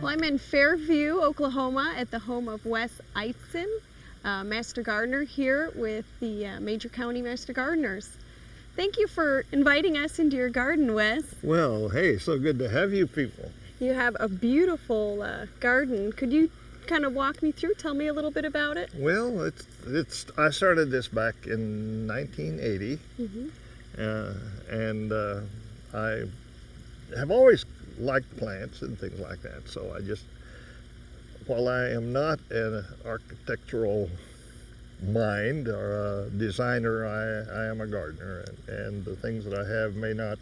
Well, I'm in Fairview, Oklahoma, at the home of Wes Eitzen, Master Gardener here with the Major County Master Gardeners. Thank you for inviting us into your garden, Wes. Well, hey, so good to have you people. You have a beautiful garden. Could you kind of walk me through, tell me a little bit about it? Well, I started this back in 1980, and I have always liked plants and things like that. So while I am not an architectural mind or a designer, I am a gardener, and the things that I have may not,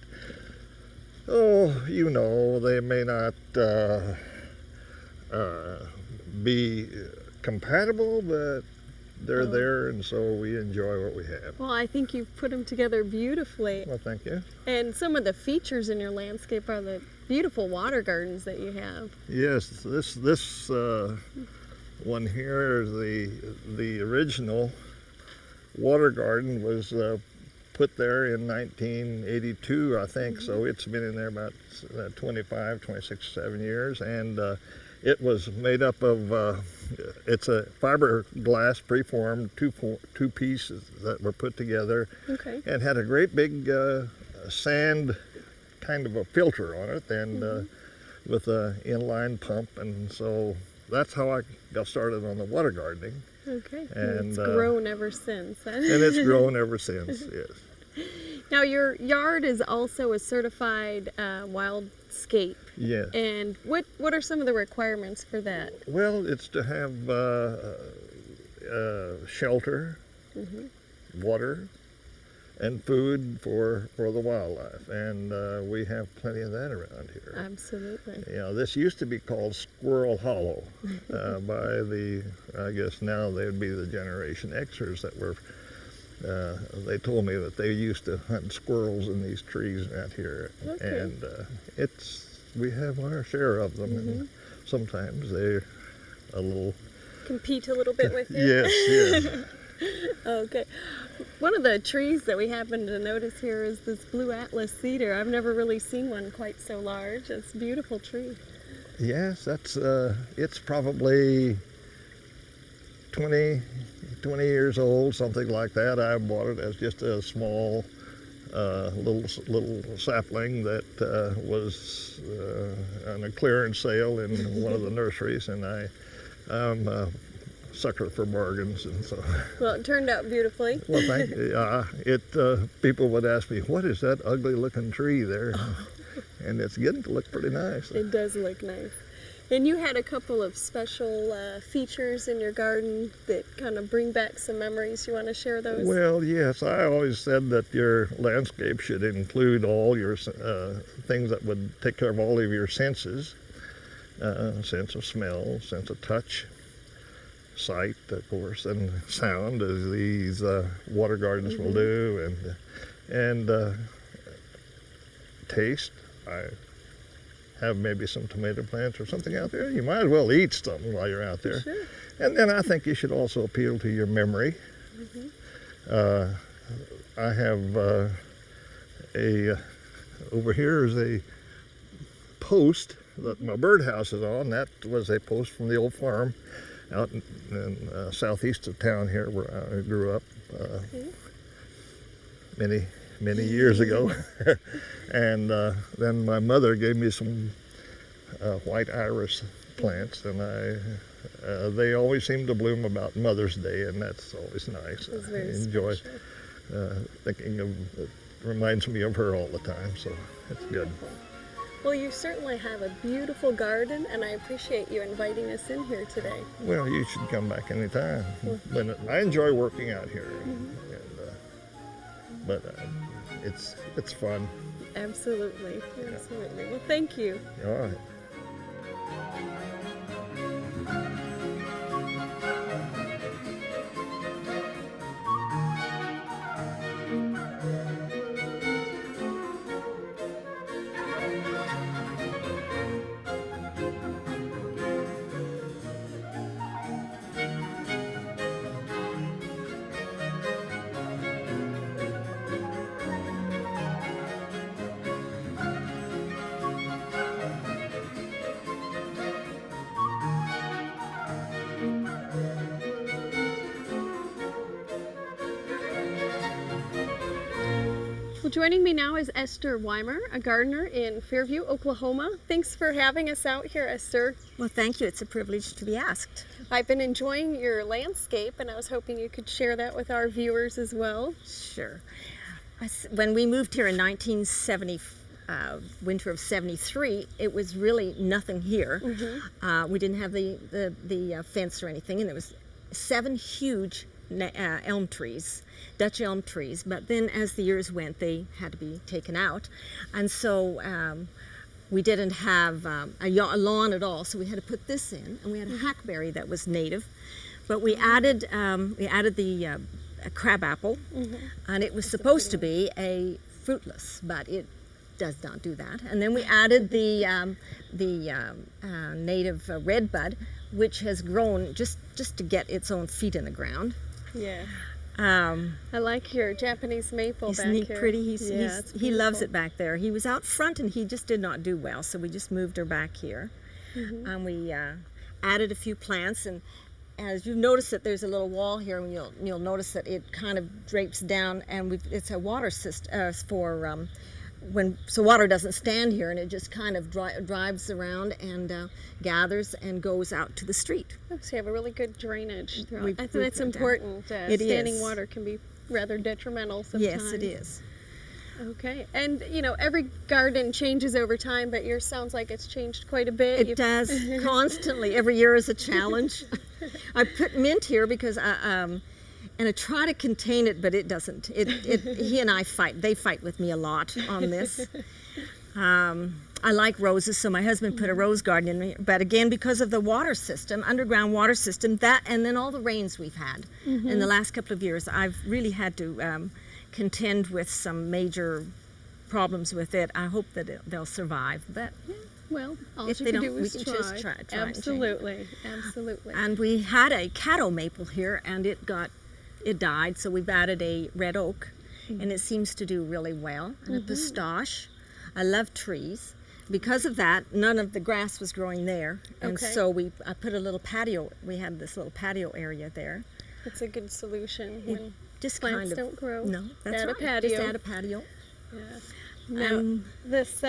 they may not be compatible, but they're there, and so we enjoy what we have. Well, I think you've put them together beautifully. Well, thank you. And some of the features in your landscape are the beautiful water gardens that you have. Yes, this one here is the original water garden was put there in 1982, I think. So it's been in there about 26, 7 years, and it was made up of it's a fiberglass preformed two pieces that were put together, and had a great big sand kind of a filter on it, and with an inline pump, and so that's how I got started on the water gardening. Okay, and it's grown ever since. And it's grown ever since, yes. Now your yard is also a certified wildscape. Yes. And what are some of the requirements for that? Well, it's to have shelter, water, and food for the wildlife, and we have plenty of that around here. Absolutely. This used to be called Squirrel Hollow by I guess now they would be the Generation Xers that were, they told me that they used to hunt squirrels in these trees out here, and we have our share of them, and sometimes they're compete a little bit with you? Yes. Okay. One of the trees that we happen to notice here is this blue Atlas cedar. I've never really seen one quite so large. It's a beautiful tree. Yes, that's it's probably 20 years old, something like that. I bought it as just a small little sapling that was on a clearance sale in one of the nurseries, and I'm a sucker for bargains, and so. Well, it turned out beautifully. Well, thank you. People would ask me, "What is that ugly-looking tree there?" And it's getting to look pretty nice. It does look nice. And you had a couple of special features in your garden that kind of bring back some memories. You want to share those? Well, yes. I always said that your landscape should include all your things that would take care of all of your senses. Sense of smell, sense of touch, sight, of course, and sound, as these water gardens will do, and taste. I have maybe some tomato plants or something out there. You might as well eat something while you're out there. Sure. And then I think you should also appeal to your memory. I have over here is a post that my birdhouse is on. That was a post from the old farm out in southeast of town here, where I grew up many years ago. And then my mother gave me some white iris plants, and they always seem to bloom about Mother's Day, and that's always nice. That's very enjoy special. thinking of it. Reminds me of her all the time, so it's good. Well, you certainly have a beautiful garden, and I appreciate you inviting us in here today. Well, you should come back anytime. I enjoy working out here, but it's fun. Absolutely. Well, thank you. All right. Joining me now is Esther Wymer, a gardener in Fairview, Oklahoma. Thanks for having us out here, Esther. Well, thank you. It's a privilege to be asked. I've been enjoying your landscape, and I was hoping you could share that with our viewers as well. Sure. When we moved here in 1970, winter of 73, it was really nothing here. We didn't have the fence or anything, and there was 7 huge elm trees, Dutch elm trees, but then as the years went, they had to be taken out, and so we didn't have a lawn at all, so we had to put this in, and we had a hackberry that was native, but we added the crabapple, and it was supposed to be a fruitless, but it does not do that. And then we added the native redbud, which has grown just to get its own feet in the ground. Yeah. I like your Japanese maple back here. Isn't he pretty? He loves beautiful. it back there. He was out front and he just did not do well, so we just moved her back here. And we added a few plants, and as you notice that there's a little wall here, and you'll notice that it kind of drapes down, and it's a water system for so water doesn't stand here, and it just kind of drives around and gathers and goes out to the street. Oh, so you have a really good drainage throughout. I think we've that's put that. important. It Standing is. water can be rather detrimental sometimes. Yes, it is. Okay, and every garden changes over time, but yours sounds like it's changed quite a bit. It does constantly. Every year is a challenge. I put mint here because and I try to contain it, but it doesn't. He and I fight. They fight with me a lot on this. I like roses, so my husband put a rose garden in me. But again, because of the water system, underground water system, and then all the rains we've had in the last couple of years, I've really had to contend with some major problems with it. I hope that they'll survive. But Well, all if you they can don't, do we is can try. just try and change. Absolutely, absolutely. And we had a caddo maple here, and it died, so we've added a red oak, and it seems to do really well. And a pistache. I love trees. Because of that, none of the grass was growing there, and so I put a little patio. We had this little patio area there. It's a good solution when Just plants kind of don't grow. No, that's add right. a patio. Just add a patio. Yeah. Now, this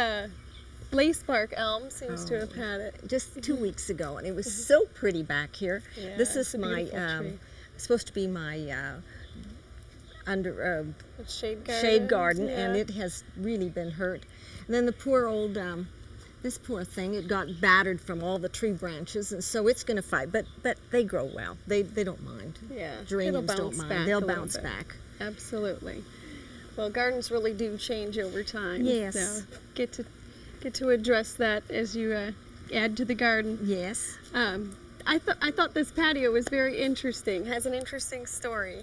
lace bark elm seems to have had it. Just 2 weeks ago, and it was so pretty back here. Yeah, This it's is a my beautiful tree. supposed to be my It's shade shade garden, yeah. and it has really been hurt. And then the poor old this poor thing, it got battered from all the tree branches, and so it's going to fight. But they grow well. They don't mind. Yeah, Geraniums it'll don't bounce mind. back They'll a little bounce bit. back. Absolutely. Well, gardens really do change over time. Yes. So get to address that as you add to the garden. Yes. I thought this patio was very interesting. Has an interesting story.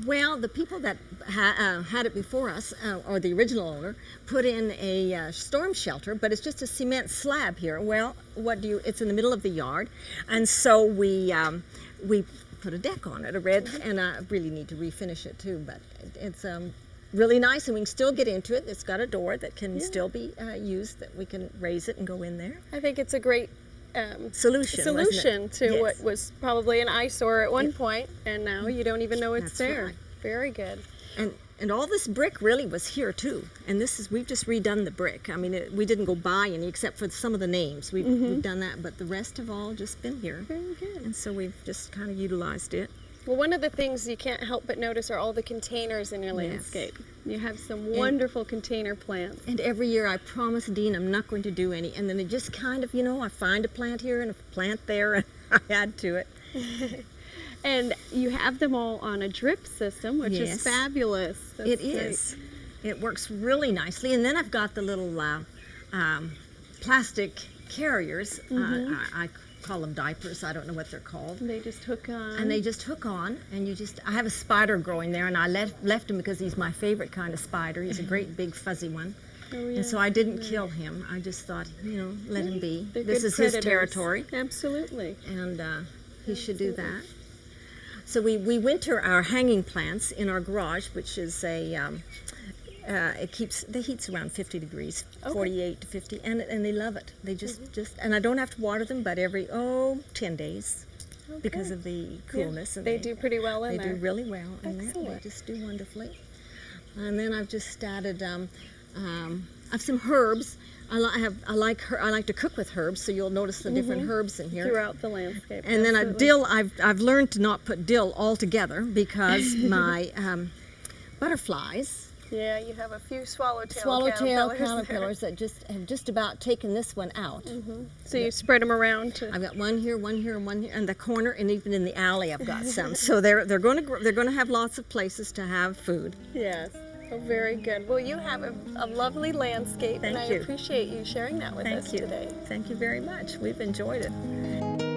Well, the people that had it before us, or the original owner, put in a storm shelter, but it's just a cement slab here. Well, it's in the middle of the yard, and so we put a deck on it, and I really need to refinish it too, but it's really nice, and we can still get into it. It's got a door that can still be used, that we can raise it and go in there. I think it's a great Solution to Yes. what was probably an eyesore at one point, and now you don't even know it's That's there. right. Very good. And all this brick really was here too. And we've just redone the brick. I mean, we didn't go buy any except for some of the names. We've done that, but the rest have all just been here. Very good. And so we've just kind of utilized it. Well, one of the things you can't help but notice are all the containers in your landscape. You have some wonderful container plants. And every year I promise Deane I'm not going to do any. And then it just kind of, I find a plant here and a plant there, and I add to it. And you have them all on a drip system, which is Yes. fabulous. That's It great. is. It works really nicely. And then I've got the little plastic carriers. I call them diapers. I don't know what they're called. They just hook on. And they just hook on, and I have a spider growing there, and I left him because he's my favorite kind of spider. He's a great big fuzzy one. Oh, yeah. And so I didn't kill him. I just thought, let him be. They're This good is his predators. territory, Absolutely. and he should do that. So we winter our hanging plants in our garage, which is the heat's around 50 degrees, 48 to 50, and they love it. They just and I don't have to water them, but every 10 days, because of the coolness. And They do pretty well in they there. do really well in there. They Excellent. just do wonderfully. And then I've just started. I've some herbs. I like to cook with herbs, so you'll notice the different herbs in here. Throughout the landscape. And then absolutely. dill. I've learned to not put dill all together because my butterflies, Yeah, you have a few swallowtail caterpillars that have just about taken this one out. So you spread them around to. I've got one here, and one here, and the corner, and even in the alley I've got some. So they're going to have lots of places to have food. Yes. Oh, very good. Well, you have a lovely landscape, and I Thank you. appreciate you sharing that with us today. Thank you very much. We've enjoyed it.